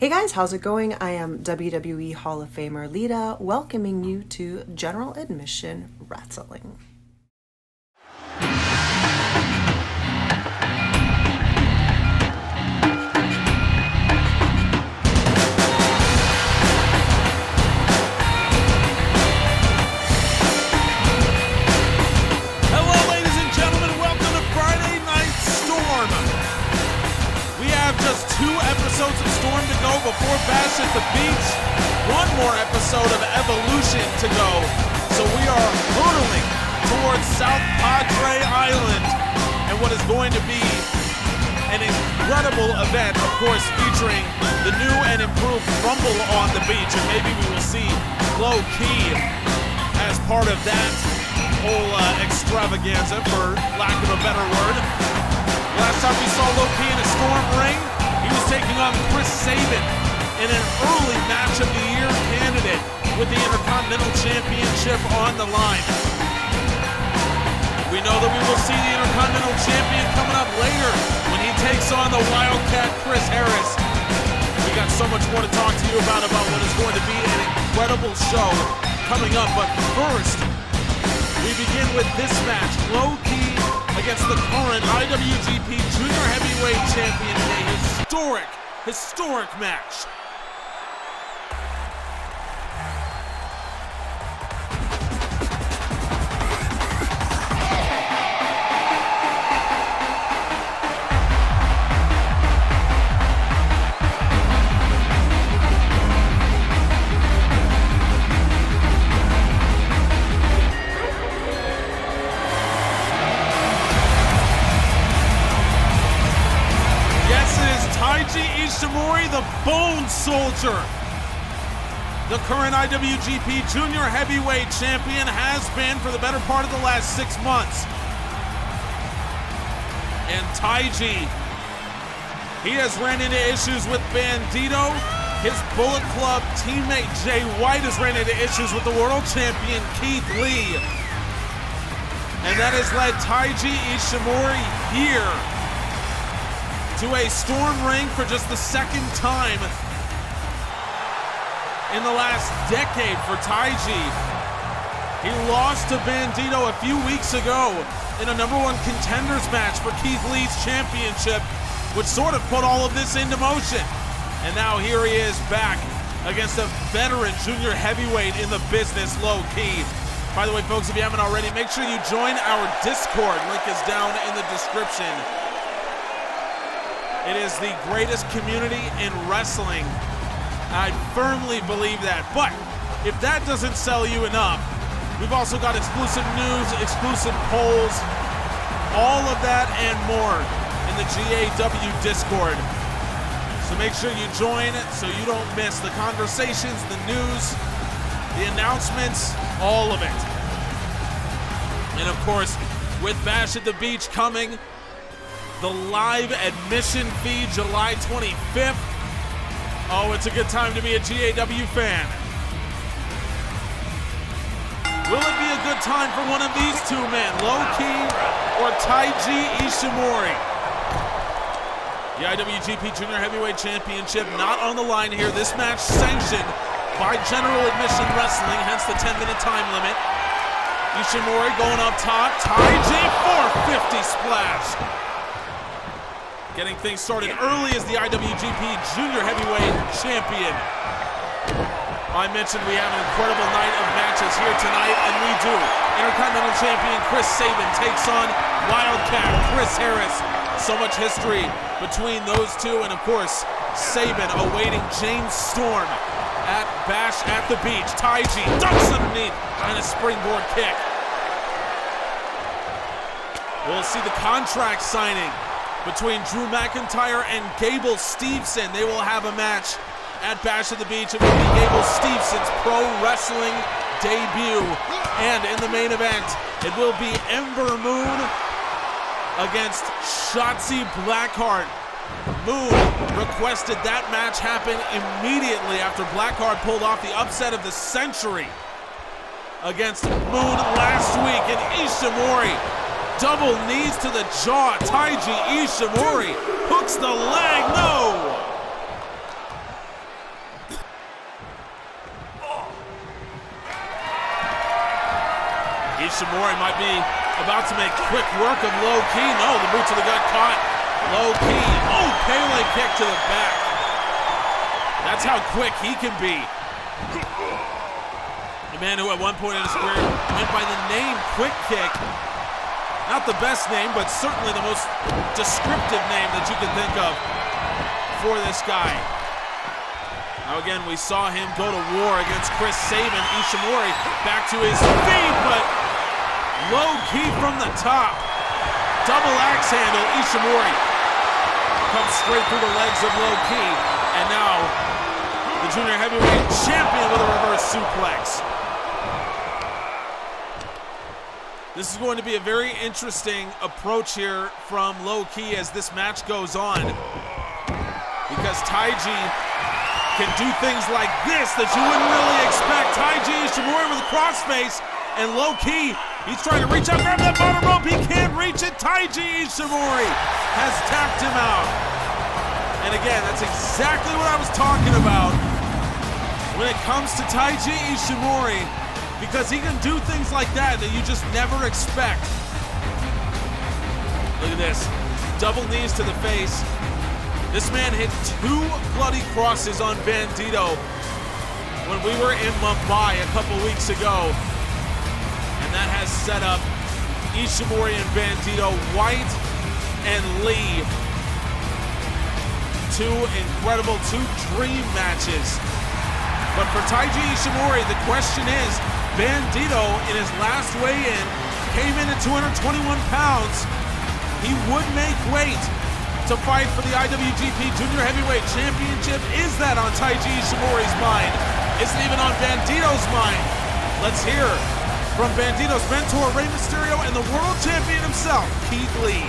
Hey guys, how's it going? I am WWE Hall of Famer Lita, welcoming you to General Admission Wrestling. Hello, ladies and gentlemen. Welcome to Friday Night Storm. We have just 2 episodes of Storm to go before Bash at the Beach. One more episode of Evolution to go. So we are hurtling towards South Padre Island and what is going to be an incredible event, of course, featuring the new and improved Rumble on the beach. And maybe we will see Low Key as part of that whole extravaganza, for lack of a better word. Last time we saw Low Key in a Storm ring, he was taking on Chris Sabin in an early Match of the Year candidate with the Intercontinental Championship on the line. We know that we will see the Intercontinental Champion coming up later when he takes on the Wildcat Chris Harris. We got so much more to talk to you about what is going to be an incredible show coming up. But first, we begin with this match, Low Key against the current IWGP Junior Heavyweight Champion in a historic match. Taiji Ishimori, the Bone Soldier, the current IWGP Junior Heavyweight Champion, has been for the better part of the last 6 months. And Taiji, he has ran into issues with Bandito. His Bullet Club teammate Jay White has ran into issues with the World Champion Keith Lee. And that has led Taiji Ishimori here to a Storm ring for just the second time in the last decade for Taiji. He lost to Bandito a few weeks ago in a #1 contenders match for Keith Lee's championship, which sort of put all of this into motion. And now here he is back against a veteran junior heavyweight in the business, Low Key. By the way, folks, if you haven't already, make sure you join our Discord. Link is down in the description. It is the greatest community in wrestling. I firmly believe that. But if that doesn't sell you enough, we've also got exclusive news, exclusive polls, all of that and more in the GAW Discord. So make sure you join so you don't miss the conversations, the news, the announcements, all of it. And of course, with Bash at the Beach coming, the live admission fee July 25th. Oh, it's a good time to be a GAW fan. Will it be a good time for one of these two men, Low Key or Taiji Ishimori? The IWGP Junior Heavyweight Championship not on the line here. This match sanctioned by General Admission Wrestling, hence the 10-minute time limit. Ishimori going up top. Taiji 450 splash. Getting things started early as the IWGP Junior Heavyweight Champion. I mentioned we have an incredible night of matches here tonight, and we do. Intercontinental Champion Chris Sabin takes on Wildcat Chris Harris. So much history between those two, and of course, Sabin awaiting James Storm at Bash at the Beach. Taiji ducks underneath and a springboard kick. We'll see the contract signing between Drew McIntyre and Gable Steveson. They will have a match at Bash at the Beach. It will be Gable Steveson's pro wrestling debut. And in the main event, it will be Ember Moon against Shotzi Blackheart. Moon requested that match happen immediately after Blackheart pulled off the upset of the century against Moon last week. And Ishimori, double knees to the jaw. Taiji Ishimori hooks the leg. No! Ishimori might be about to make quick work of Low Ki. No, the boot to the gut caught. Low Ki. Oh, Pele kick to the back. That's how quick he can be. A man who at one point in his career went by the name Quick Kick. Not the best name, but certainly the most descriptive name that you can think of for this guy. Now again, we saw him go to war against Chris Sabin. Ishimori back to his feet, but Low Ki from the top. Double axe handle. Ishimori comes straight through the legs of Low Ki. And now the junior heavyweight champion with a reverse suplex. This is going to be a very interesting approach here from Low Ki as this match goes on. Because Taiji can do things like this that you wouldn't really expect. Taiji Ishimori with a crossface, and Low Ki, he's trying to reach out, grab that bottom rope. He can't reach it. Taiji Ishimori has tapped him out. And again, that's exactly what I was talking about when it comes to Taiji Ishimori, because he can do things like that you just never expect. Look at this. Double knees to the face. This man hit 2 bloody crosses on Bandito when we were in Mumbai a couple weeks ago. And that has set up Ishimori and Bandito, White and Lee. 2 incredible, 2 dream matches. But for Taiji Ishimori, the question is, Bandito in his last weigh-in came in at 221 pounds. He would make weight to fight for the IWGP Junior Heavyweight Championship. Is that on Taiji Ishimori's mind? Is it even on Bandito's mind? Let's hear from Bandito's mentor, Rey Mysterio, and the world champion himself, Keith Lee.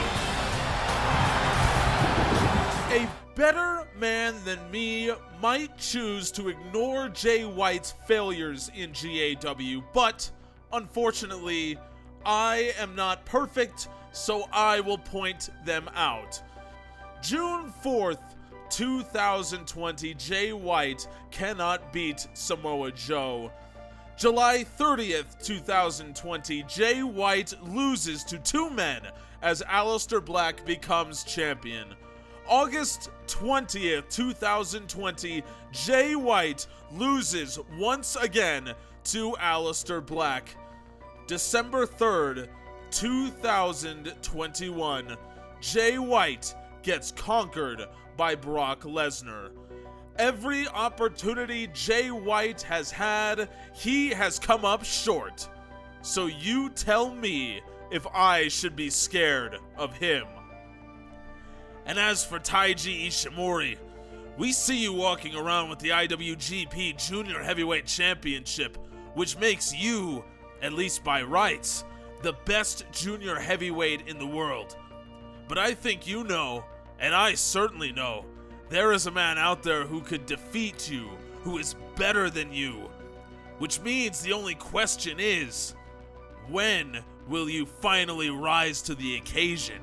A better man than me might choose to ignore Jay White's failures in GAW, but unfortunately, I am not perfect, so I will point them out. June 4th, 2020, Jay White cannot beat Samoa Joe. July 30th, 2020, Jay White loses to 2 men as Aleister Black becomes champion. August 20th, 2020, Jay White loses once again to Aleister Black. December 3rd, 2021, Jay White gets conquered by Brock Lesnar. Every opportunity Jay White has had, he has come up short. So you tell me if I should be scared of him. And as for Taiji Ishimori, we see you walking around with the IWGP Junior Heavyweight Championship, which makes you, at least by rights, the best junior heavyweight in the world. But I think you know, and I certainly know, there is a man out there who could defeat you, who is better than you. Which means the only question is, when will you finally rise to the occasion?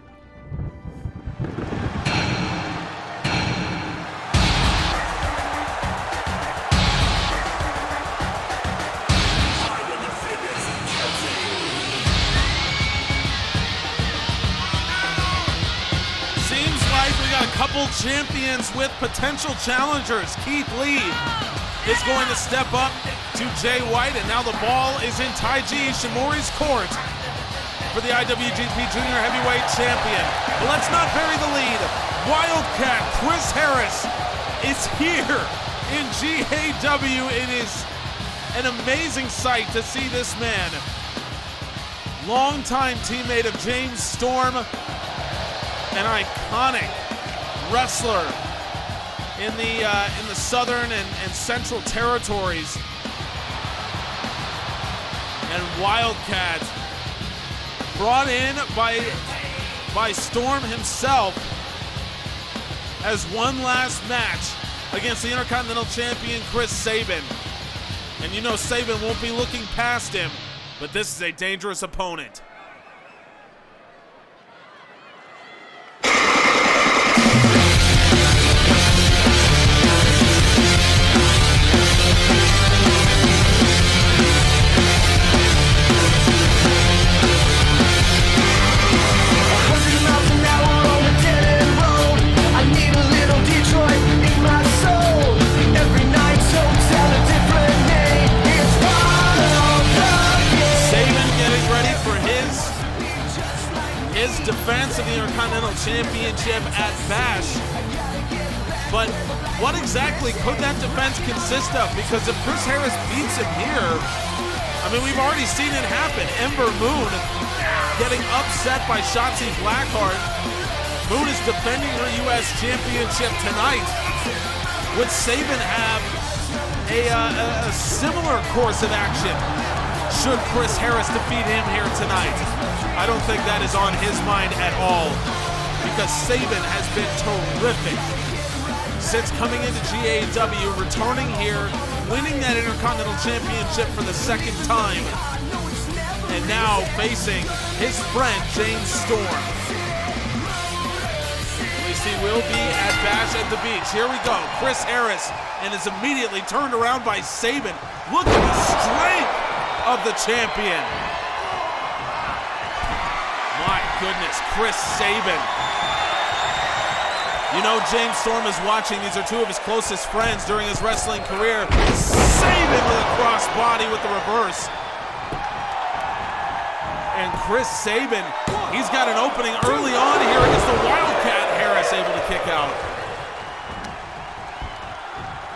Couple champions with potential challengers. Keith Lee is going to step up to Jay White, and now the ball is in Taiji Ishimori's court for the IWGP Junior Heavyweight Champion. But let's not bury the lead. Wildcat Chris Harris is here in GAW. It is an amazing sight to see this man. Longtime teammate of James Storm, an iconic wrestler in the southern and central territories. And Wildcat brought in by Storm himself as one last match against the Intercontinental Champion Chris Sabin. And you know Sabin won't be looking past him, but this is a dangerous opponent. Intercontinental Championship at Bash. But what exactly could that defense consist of? Because if Chris Harris beats him here, I mean, we've already seen it happen. Ember Moon getting upset by Shotzi Blackheart. Moon is defending her U.S. Championship tonight. Would Sabin have a similar course of action should Chris Harris defeat him here tonight? I don't think that is on his mind at all, because Sabin has been terrific since coming into GAW, returning here, winning that Intercontinental Championship for the second time, and now facing his friend James Storm. We will be at Bash at the Beach. Here we go. Chris Harris, and is immediately turned around by Sabin. Look at the strength of the champion. My goodness, Chris Sabin. You know James Storm is watching. These are two of his closest friends during his wrestling career. Sabin with a crossbody with the reverse. And Chris Sabin, he's got an opening early on here against the Wildcat. Harris able to kick out.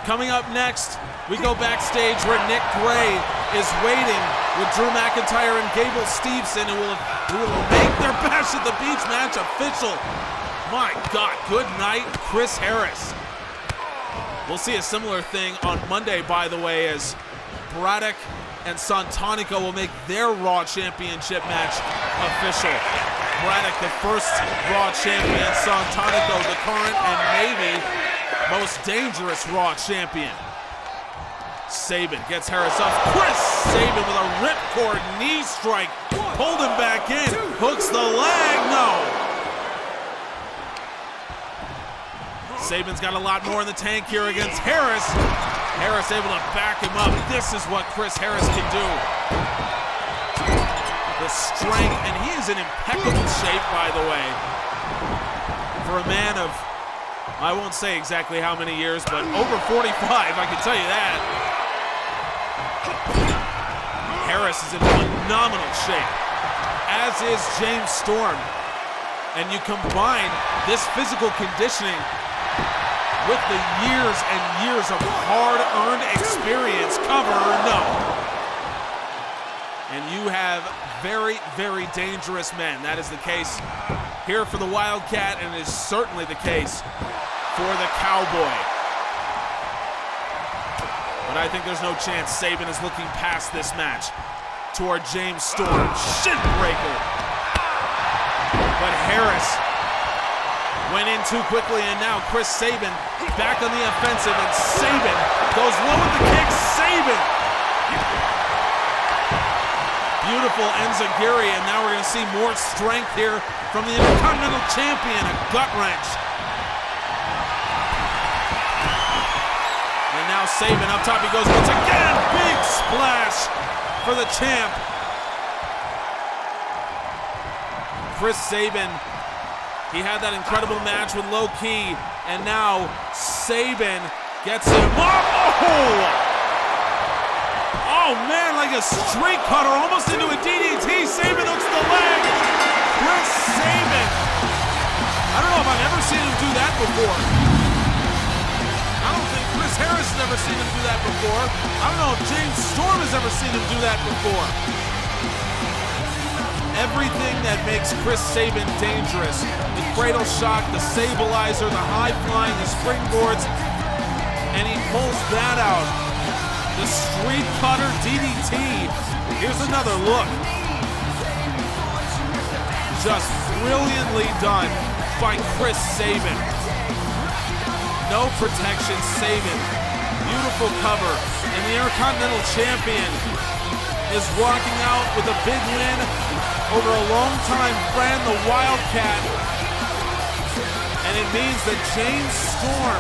Coming up next, we go backstage where Nick Gray is waiting with Drew McIntyre and Gable Steveson, who will make their Bash at the Beach match official. My God, good night, Chris Harris. We'll see a similar thing on Monday, by the way, as Braddock and Santanico will make their Raw Championship match official. Braddock, the first Raw champion, Santanico, the current and maybe most dangerous Raw champion. Sabin gets Harris up. Chris Sabin with a ripcord knee strike. Pulled him back in. Hooks the leg. No. Sabin's got a lot more in the tank here against Harris. Harris able to back him up. This is what Chris Harris can do. The strength, and he is in impeccable shape, by the way. For a man of, I won't say exactly how many years, but over 45, I can tell you that. Harris is in phenomenal shape, as is James Storm. And you combine this physical conditioning with the years and years of hard-earned experience, cover or no. And you have very, very dangerous men. That is the case here for the Wildcat, and it is certainly the case for the Cowboy. But I think there's no chance Sabin is looking past this match toward James Storm. Shin breaker. But Harris went in too quickly, and now Chris Sabin back on the offensive, and Sabin goes low with the kick. Sabin! Beautiful enziguri, and now we're going to see more strength here from the Intercontinental Champion, a gut wrench. And now Sabin up top, he goes once again, big splash for the champ. Chris Sabin, he had that incredible match with Low Key, and now Sabin gets him up. Oh man, like a street cutter, almost into a DDT. Sabin hooks the leg. Chris Sabin. I don't know if I've ever seen him do that before. I don't think Chris Harris has ever seen him do that before. I don't know if James Storm has ever seen him do that before. Everything that makes Chris Sabin dangerous. The cradle shock, the stabilizer, the high flying, the springboards, and he pulls that out. The street cutter DDT. Here's another look. Just brilliantly done by Chris Sabin. No protection, Sabin. Beautiful cover. And the Intercontinental Champion is walking out with a big win over a longtime friend, the Wildcat. And it means that James Storm,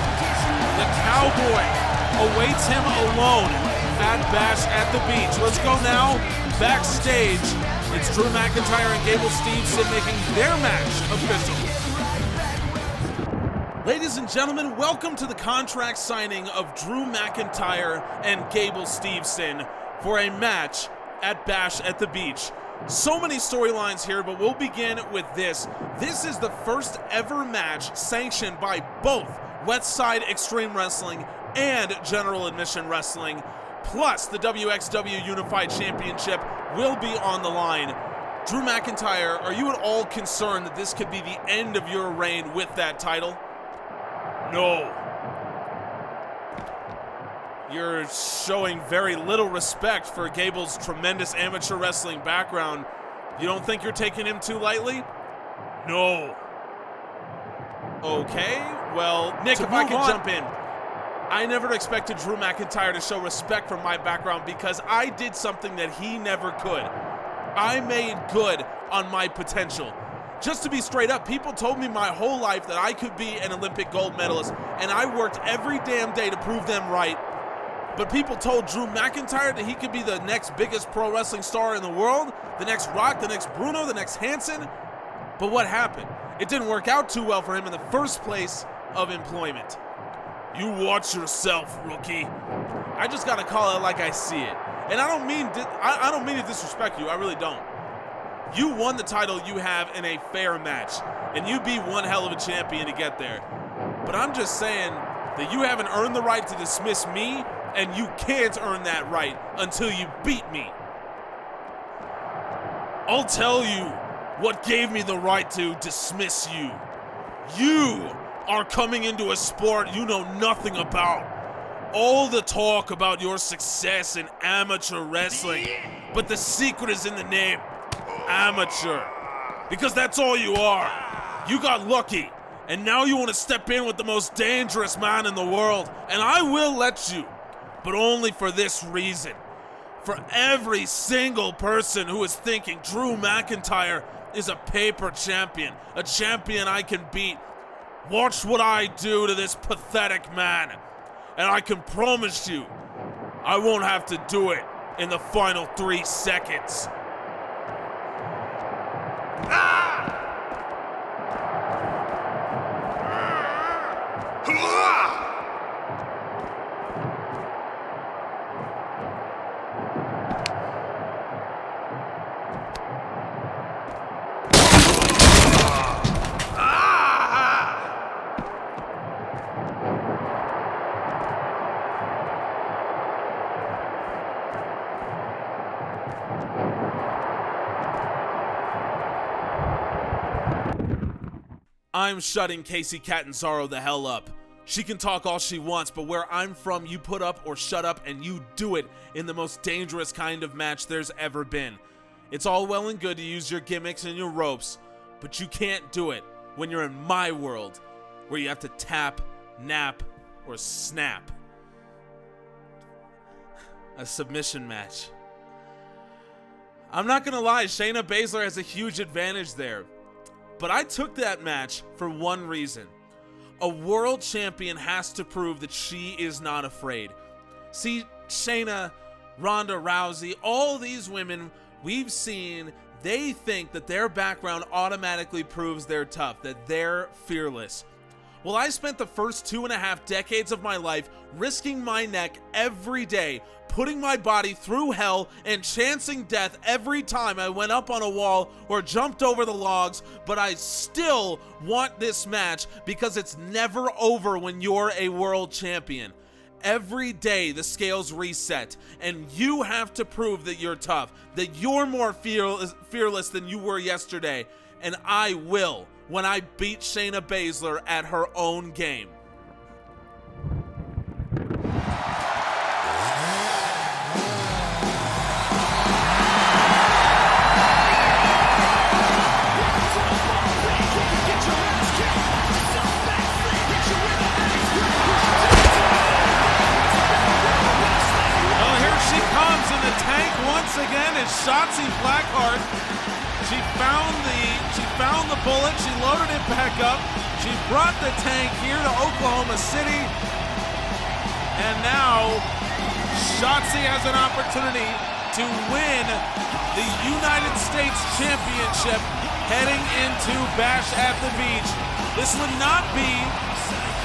the Cowboy, awaits him alone at Bash at the Beach. Let's go now backstage. It's Drew McIntyre and Gable Steveson making their match official. Ladies and gentlemen, welcome to the contract signing of Drew McIntyre and Gable Steveson for a match at Bash at the Beach. So many storylines here, but we'll begin with this. This is the first ever match sanctioned by both Westside Extreme Wrestling and General Admission Wrestling, plus the WXW Unified Championship will be on the line. Drew McIntyre, are you at all concerned that this could be the end of your reign with that title? No. You're showing very little respect for Gable's tremendous amateur wrestling background. You don't think you're taking him too lightly? No. Okay, well, Nick, if I could jump in. I never expected Drew McIntyre to show respect for my background because I did something that he never could. I made good on my potential. Just to be straight up, people told me my whole life that I could be an Olympic gold medalist, and I worked every damn day to prove them right. But people told Drew McIntyre that he could be the next biggest pro wrestling star in the world, the next Rock, the next Bruno, the next Hanson. But what happened? It didn't work out too well for him in the first place of employment. You watch yourself, rookie. I just gotta call it like I see it. And I don't mean to disrespect you, I really don't. You won the title you have in a fair match, and you be one hell of a champion to get there. But I'm just saying that you haven't earned the right to dismiss me, and you can't earn that right until you beat me. I'll tell you what gave me the right to dismiss you. You are coming into a sport you know nothing about. All the talk about your success in amateur wrestling, but the secret is in the name, amateur. Because that's all you are. You got lucky, and now you want to step in with the most dangerous man in the world, and I will let you, but only for this reason. For every single person who is thinking Drew McIntyre is a paper champion, a champion I can beat, watch what I do to this pathetic man. And I can promise you, I won't have to do it in the final 3 seconds. I'm shutting Kacy Catanzaro the hell up. She can talk all she wants, but where I'm from, you put up or shut up, and you do it in the most dangerous kind of match there's ever been. It's all well and good to use your gimmicks and your ropes, but you can't do it when you're in my world, where you have to tap, nap, or snap. A submission match. I'm not gonna lie, Shayna Baszler has a huge advantage there. But I took that match for one reason. A world champion has to prove that she is not afraid. See, Shayna, Ronda Rousey, all these women we've seen, they think that their background automatically proves they're tough, that they're fearless. Well, I spent the first 2.5 decades of my life risking my neck every day, putting my body through hell and chancing death every time I went up on a wall or jumped over the logs, but I still want this match because it's never over when you're a world champion. Every day the scales reset, and you have to prove that you're tough, that you're more fearless than you were yesterday, and I will when I beat Shayna Baszler at her own game. Once again is Shotzi Blackheart. She found the bullet, she loaded it back up, she brought the tank here to Oklahoma City, and now Shotzi has an opportunity to win the United States Championship heading into Bash at the Beach. This would not be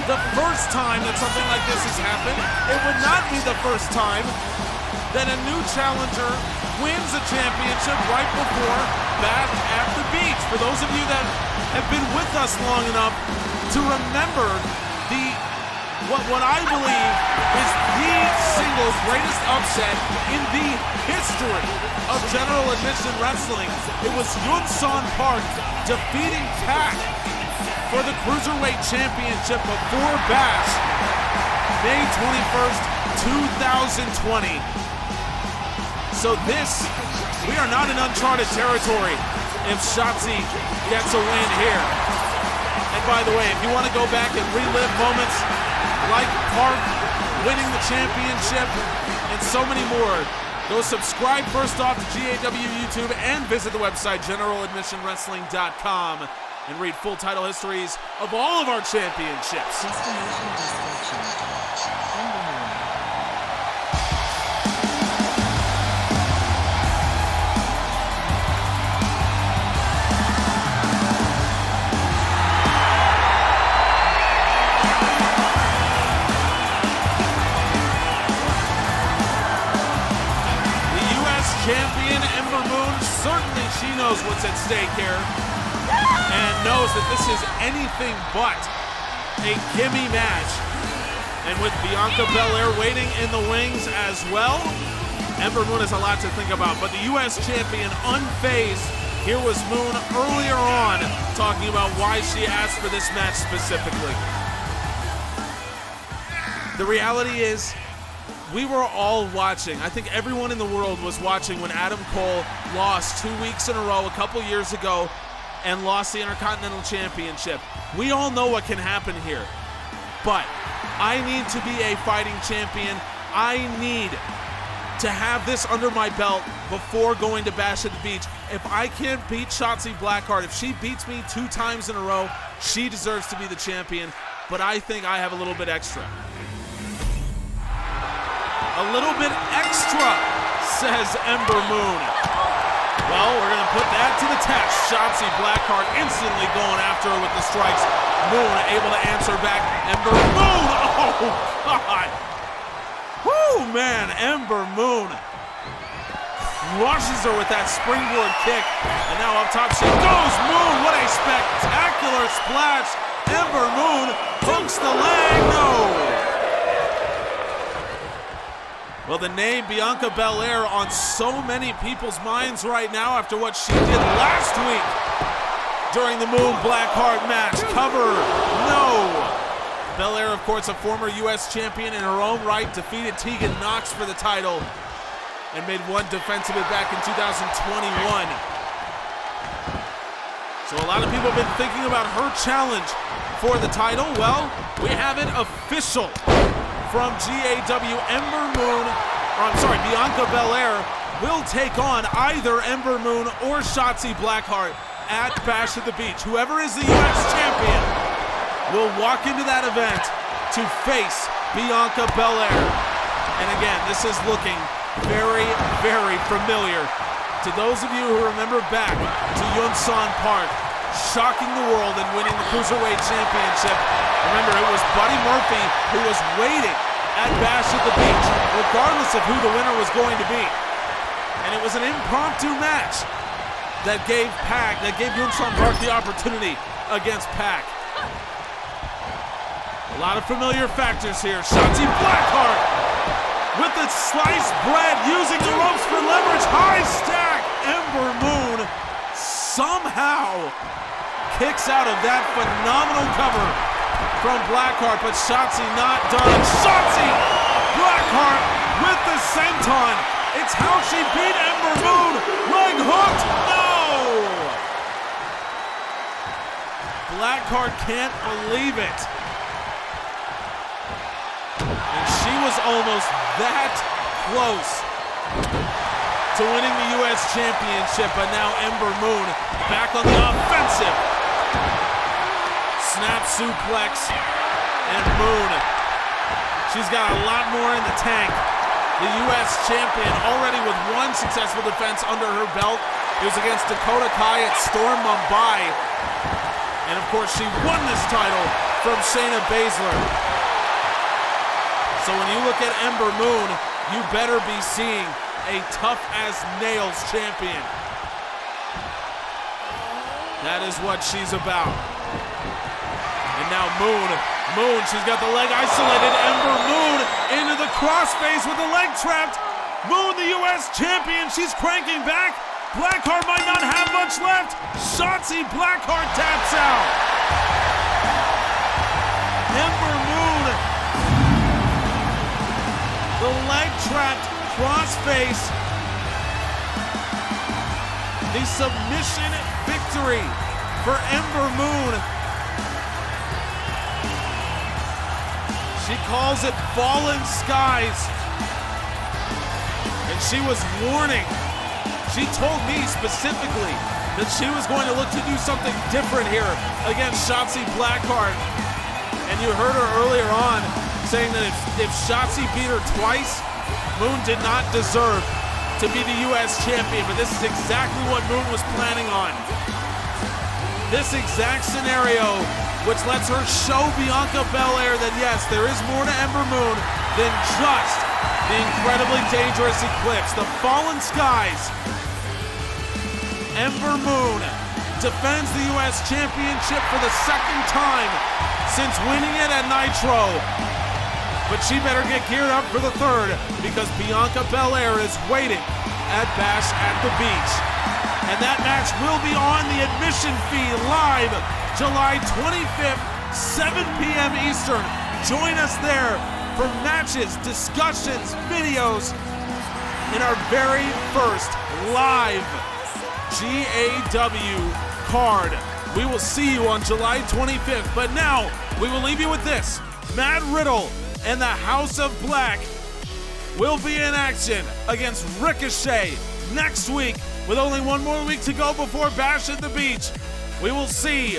the first time that something like this has happened. It would not be the first time that a new challenger wins a championship right before Bash at the Beach. For those of you that have been with us long enough to remember what I believe is the single greatest upset in the history of general admission wrestling. It was Yun-Son Park defeating Pac for the Cruiserweight Championship before Bash, May 21st, 2020. So we are not in uncharted territory if Shotzi gets a win here. And by the way, if you want to go back and relive moments like Park winning the championship and so many more, go subscribe first off to GAW YouTube and visit the website generaladmissionwrestling.com and read full title histories of all of our championships. Destination dispatching. Ember Moon. Champion Ember Moon, certainly she knows what's at stake here and knows that this is anything but a gimme match. And with Bianca Belair waiting in the wings as well, Ember Moon has a lot to think about. But the U.S. champion unfazed. Here was Moon earlier on talking about why she asked for this match specifically. The reality is, we were all watching. I think everyone in the world was watching when Adam Cole lost 2 weeks in a row a couple years ago and lost the Intercontinental Championship. We all know what can happen here. But I need to be a fighting champion. I need to have this under my belt before going to Bash at the Beach. If I can't beat Shotzi Blackheart, if she beats me 2 times in a row, she deserves to be the champion. But I think I have a little bit extra. A little bit extra, says Ember Moon. Well, we're going to put that to the test. Shotzi Blackheart instantly going after her with the strikes. Moon able to answer back. Ember Moon! Oh, God! Woo, man, Ember Moon crushes her with that springboard kick. And now up top she goes. Moon, what a spectacular splash. Ember Moon hooks the leg. No! Well, the name Bianca Belair on so many people's minds right now after what she did last week during the Moon Blackheart match. Cover, no. Belair, of course, a former U.S. champion in her own right, defeated Tegan Nox for the title and made one defense of it back in 2021. So a lot of people have been thinking about her challenge for the title. Well, we have it official. From GAW, Bianca Belair will take on either Ember Moon or Shotzi Blackheart at Bash at the Beach. Whoever is the U.S. champion will walk into that event to face Bianca Belair. And again, this is looking very, very familiar to those of you who remember back to Yun-Son Park, shocking the world and winning the Cruiserweight Championship. Remember, it was Buddy Murphy who was waiting at Bash at the Beach, regardless of who the winner was going to be. And it was an impromptu match that gave Yun-Son Park the opportunity against Pac. A lot of familiar factors here. Shotzi Blackheart with the sliced bread, using the ropes for leverage. High stack. Ember Moon somehow kicks out of that phenomenal cover from Blackheart, but Shotzi not done. Shotzi Blackheart with the senton. It's how she beat Ember Moon. Leg hooked. No! Blackheart can't believe it. And she was almost that close to winning the U.S. Championship, but now Ember Moon back on the offensive. Snap suplex, and Moon. She's got a lot more in the tank. The U.S. champion already with one successful defense under her belt. It was against Dakota Kai at Storm Mumbai. And of course, she won this title from Shayna Baszler. So when you look at Ember Moon, you better be seeing a tough-as-nails champion. That is what she's about. And now Moon, she's got the leg isolated. Ember Moon into the crossface with the leg trapped. Moon, the U.S. champion, she's cranking back. Blackheart might not have much left. Shotzi, Blackheart taps out. Ember Moon, the leg trapped crossface. The submission victory for Ember Moon. She calls it fallen skies. And she was warning. She told me specifically that she was going to look to do something different here against Shotzi Blackheart. And you heard her earlier on saying that if Shotzi beat her twice, Moon did not deserve to be the U.S. champion. But this is exactly what Moon was planning on. This exact scenario, which lets her show Bianca Belair that yes, there is more to Ember Moon than just the incredibly dangerous Eclipse. The fallen skies. Ember Moon defends the U.S. championship for the second time since winning it at Nitro. But she better get geared up for the third because Bianca Belair is waiting at Bash at the Beach. And that match will be on the admission fee live July 25th, 7 p.m. Eastern. Join us there for matches, discussions, videos in our very first live GAW card. We will see you on July 25th. But now we will leave you with this. Matt Riddle and the House of Black will be in action against Ricochet next week. With only one more week to go before Bash at the Beach, we will see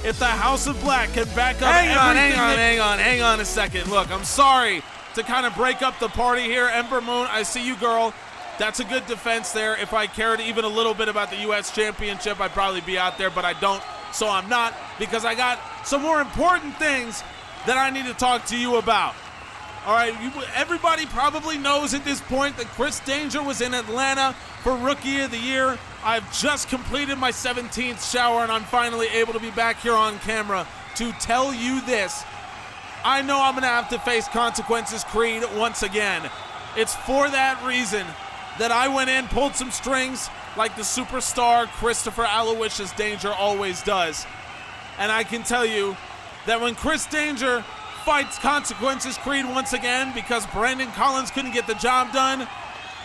if the House of Black can back up Hang on a second. Look, I'm sorry to kind of break up the party here. Ember Moon, I see you, girl. That's a good defense there. If I cared even a little bit about the U.S. Championship, I'd probably be out there, but I don't, so I'm not, because I got some more important things that I need to talk to you about. All right, everybody probably knows at this point that Chris Danger was in Atlanta for Rookie of the Year. I've just completed my 17th shower, and I'm finally able to be back here on camera to tell you this. I know I'm going to have to face Consequences Creed once again. It's for that reason that I went in, pulled some strings like the superstar Christopher Aloysius Danger always does. And I can tell you that when Chris Danger fights Consequences Creed once again because Brandon Collins couldn't get the job done,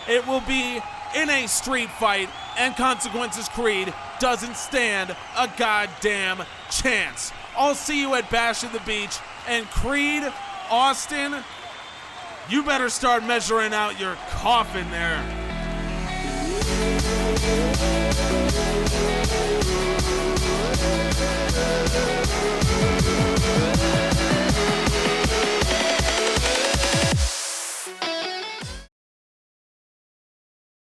it will be in a street fight, and Consequences Creed doesn't stand a goddamn chance. I'll see you at Bash at the Beach, and Creed, Austin, you better start measuring out your coffin there.